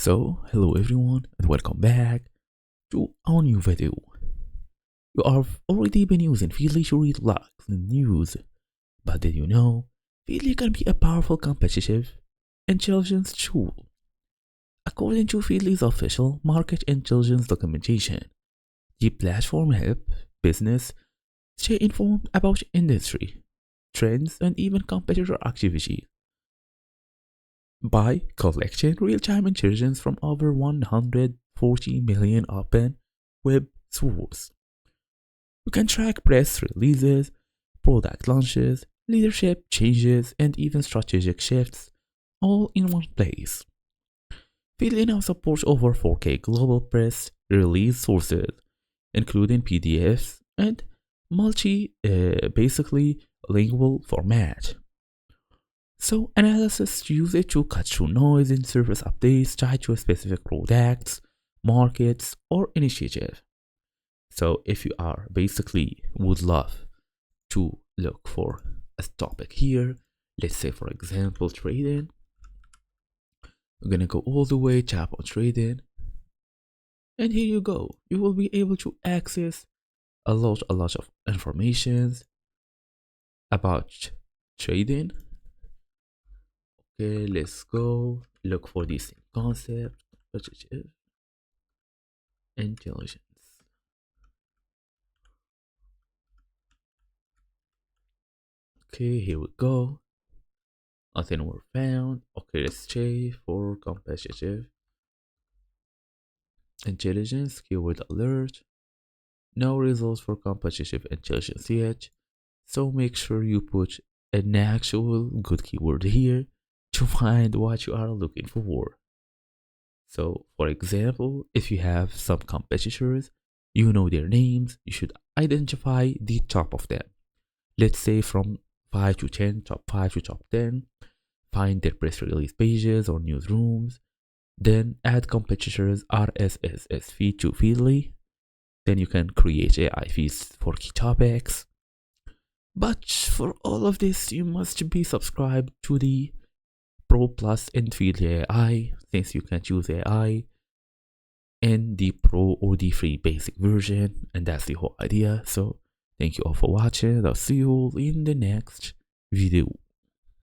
So, hello everyone and welcome back to our new video. You have already been using Feedly to read blogs and news, but did you know Feedly can be a powerful competitive intelligence tool? According to Feedly's official market intelligence documentation, the platform helps business stay informed about industry, trends, and even competitor activity by collecting real-time intelligence from over 140 million open web sources. You can track press releases, product launches, leadership changes, and even strategic shifts all in one place. Feedly now supports over 4K global press release sources, including PDFs and basically lingual format. So analysts use it to cut through noise in service updates tied to a specific products, markets, or initiative. So if you are basically would love to look for a topic here, let's say for example trading, we're gonna go all the way, tap on trading, and here you go. You will be able to access a lot of information about trading. Okay, let's go look for this concept, competitive intelligence. Okay, here we go. Nothing were found. Okay, let's check for competitive intelligence keyword alert. No results for competitive intelligence yet. So make sure you put an actual good keyword here to find what you are looking for. So, for example, if you have some competitors, you know their names, you should identify the top of them. Let's say from 5 to 10, top 5 to top 10. Find their press release pages or newsrooms. Then add competitors RSS feed to Feedly. Then you can create AI feeds for key topics. But for all of this, you must be subscribed to the Pro Plus in Feedly AI, since you can choose AI in the Pro or the free basic version, and that's the whole idea. So thank you all for watching. I'll see you all in the next video.